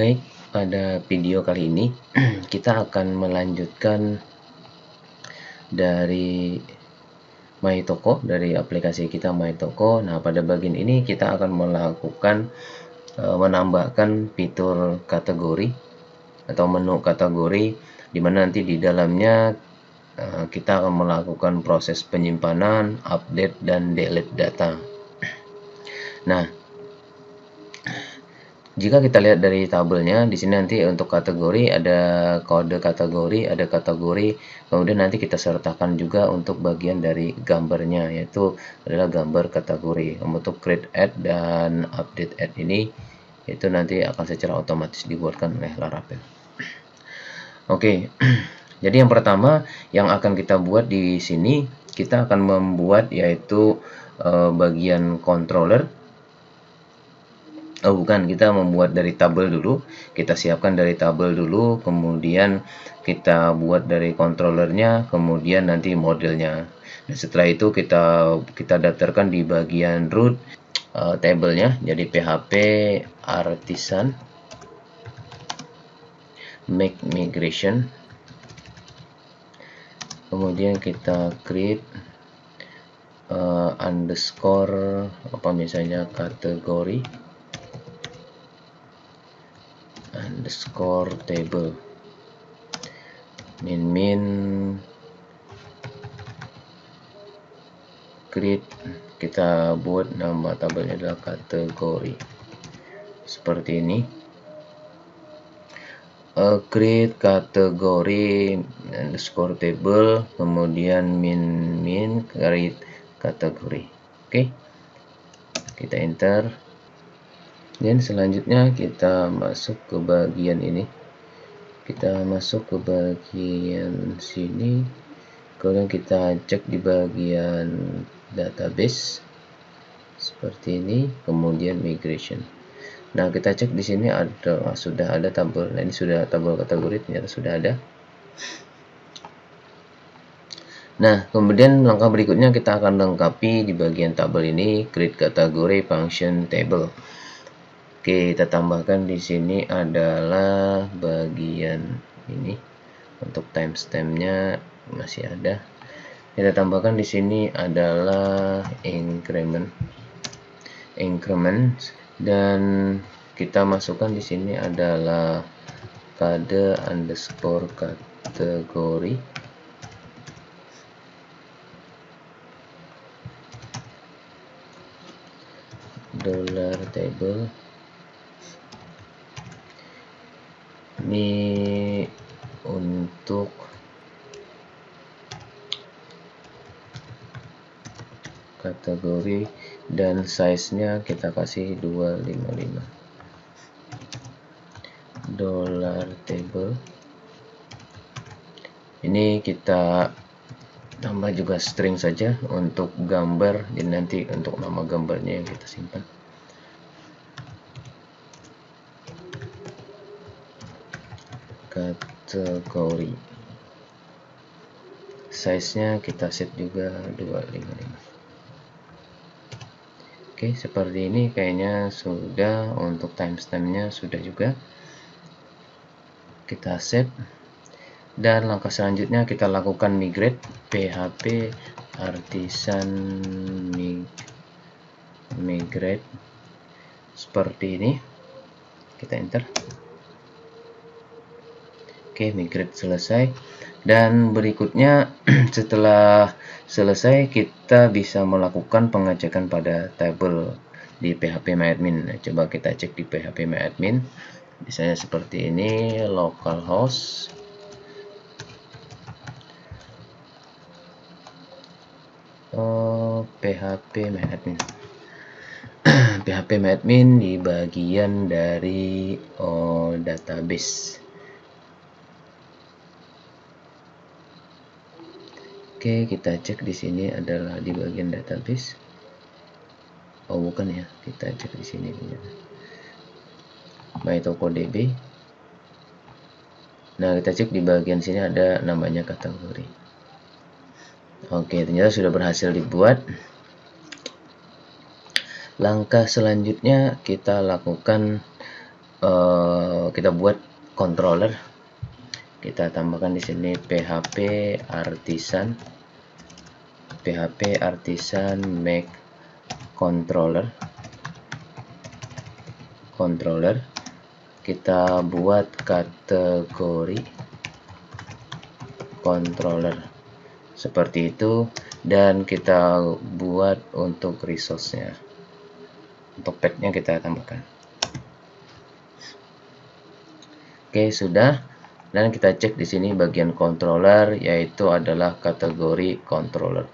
Baik, pada video kali ini kita akan melanjutkan dari MyToko, dari aplikasi kita MyToko. Nah, pada bagian ini kita akan melakukan menambahkan fitur kategori atau menu kategori, di mana nanti di dalamnya kita akan melakukan proses penyimpanan, update, dan delete data. Nah, jika kita lihat dari tabelnya, di sini nanti untuk kategori ada kode kategori, ada kategori, kemudian nanti kita sertakan juga untuk bagian dari gambarnya, yaitu adalah gambar kategori. Untuk create add dan update add ini, itu nanti akan secara otomatis dibuatkan oleh Laravel. Oke, jadi yang pertama yang akan kita buat di sini, kita akan membuat yaitu bagian controller. Oh bukan, kita membuat dari tabel dulu. Kita siapkan dari tabel dulu, kemudian kita buat dari controllernya, kemudian nanti modelnya. Nah, setelah itu kita daftarkan di bagian root tabelnya, jadi PHP artisan make migration. Kemudian kita create underscore apa misalnya kategori underscore table min create, kita buat nama tabelnya adalah kategori seperti ini. Create kategori underscore table, kemudian min create kategori. Oke, kita enter. Dan selanjutnya kita masuk ke bagian ini, kita masuk ke bagian sini, kemudian kita cek di bagian database seperti ini, kemudian migration. Nah, kita cek di sini sudah ada tabel. Nah, ini sudah tabel kategori, ternyata sudah ada. Nah, kemudian langkah berikutnya kita akan lengkapi di bagian tabel ini create kategori function table. Oke, kita tambahkan di sini adalah bagian ini. Untuk timestampnya masih ada. Kita tambahkan di sini adalah increment, dan kita masukkan di sini adalah kode underscore kategori. Dollar table. Ini untuk kategori dan size-nya kita kasih 255. Dollar table. Ini kita tambah juga string saja untuk gambar, dan nanti untuk nama gambarnya yang kita simpan. Kategori, size-nya kita set juga 255. Oke, seperti ini kayaknya sudah. Untuk timestampnya sudah juga. Kita save, dan langkah selanjutnya kita lakukan migrate PHP artisan migrate seperti ini. Kita enter. Oke, migrate selesai. Dan berikutnya setelah selesai kita bisa melakukan pengecekan pada tabel di phpMyAdmin. Nah, coba kita cek di phpMyAdmin. Misalnya seperti ini, localhost phpMyAdmin. phpMyAdmin di bagian dari database. Oke, kita cek di sini adalah di bagian database. Oh, bukan ya. Kita cek di sini. MyTokoDB. Nah, kita cek di bagian sini ada namanya kategori. Oke, ternyata sudah berhasil dibuat. Langkah selanjutnya kita lakukan kita buat controller. Kita tambahkan di sini PHP artisan make controller. Kita buat kategori controller seperti itu, dan kita buat untuk resource-nya, untuk path-nya kita tambahkan. Oke, sudah. Dan kita cek di sini bagian controller, yaitu adalah kategori controller.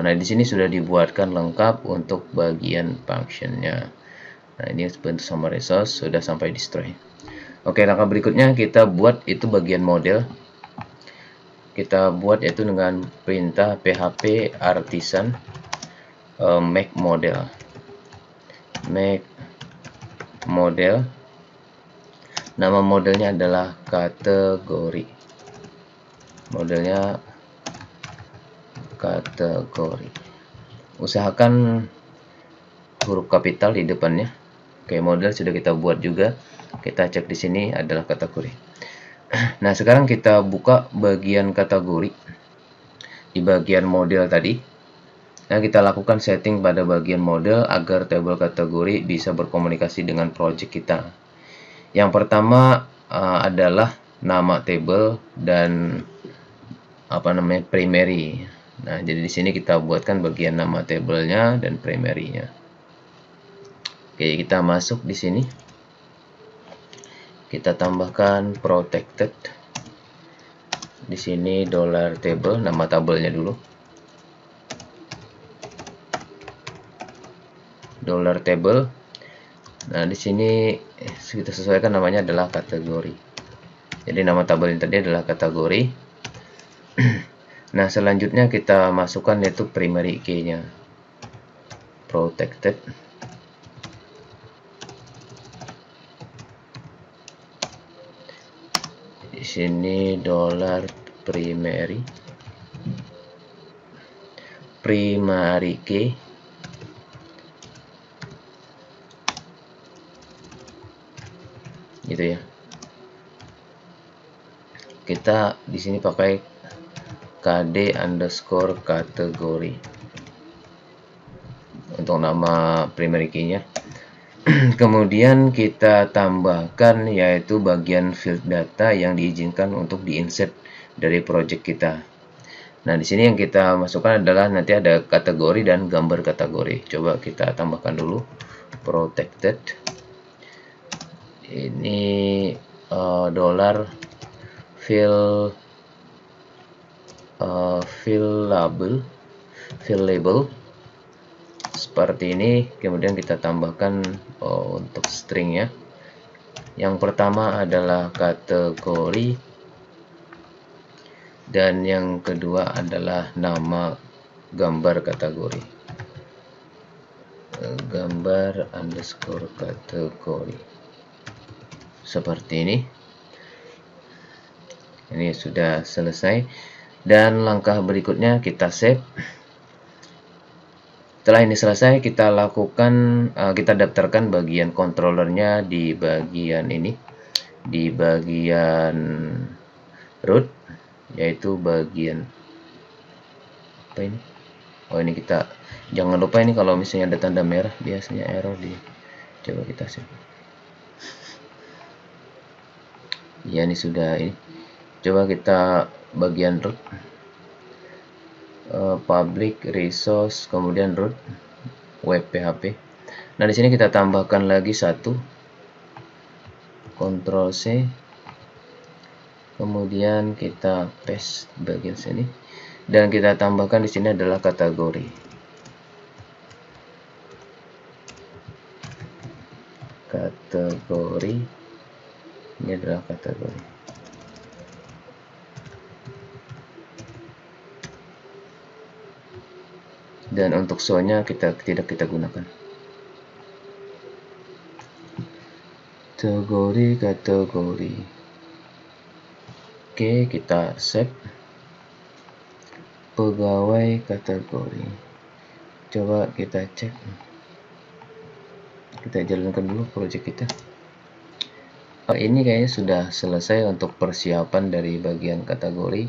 Nah, di sini sudah dibuatkan lengkap untuk bagian functionnya. Nah, ini bentuk sama resource sudah sampai destroy. Oke, langkah berikutnya kita buat itu bagian model. Kita buat yaitu dengan perintah php artisan make model. Nama modelnya adalah kategori. Usahakan huruf kapital di depannya. Oke, model sudah kita buat juga. Kita cek di sini adalah kategori. Nah, sekarang kita buka bagian kategori di bagian model tadi. Nah, kita lakukan setting pada bagian model agar tabel kategori bisa berkomunikasi dengan project kita. Yang pertama adalah nama table dan primary. Nah, jadi di sini kita buatkan bagian nama tabelnya dan primary-nya. Oke, kita masuk di sini. Kita tambahkan protected. Di sini $table, nama tabelnya dulu. $table. Nah, di sini kita sesuaikan namanya adalah kategori. Jadi nama tabel yang tadi adalah kategori. Nah, selanjutnya kita masukkan yaitu primary key-nya. Protected. Di sini primary key. Gitu ya. Kita di sini pakai kd_kategori untuk nama primary key-nya. Kemudian kita tambahkan yaitu bagian field data yang diizinkan untuk diinsert dari project kita. Nah, di sini yang kita masukkan adalah nanti ada kategori dan gambar kategori. Coba kita tambahkan dulu protected. Ini fill label seperti ini. Kemudian kita tambahkan untuk stringnya. Yang pertama adalah kategori dan yang kedua adalah nama gambar kategori. Gambar_kategori seperti ini. Ini sudah selesai, dan langkah berikutnya kita save. Setelah ini selesai, kita lakukan kita daftarkan bagian controllernya di bagian ini, di bagian root, yaitu bagian apa ini? Oh, ini kita jangan lupa ini kalau misalnya ada tanda merah biasanya error di. Coba kita save. Ya, ini sudah ini. Coba kita bagian root, public resource, kemudian root web php. Nah, di sini kita tambahkan lagi satu, Ctrl C, kemudian kita paste bagian sini, dan kita tambahkan di sini adalah kategori. Ini adalah kategori. Dan untuk show-nya tidak kita gunakan. Kategori. Oke, kita save. Pegawai kategori. Coba kita cek. Kita jalankan dulu project kita. Ini kayaknya sudah selesai untuk persiapan dari bagian kategori.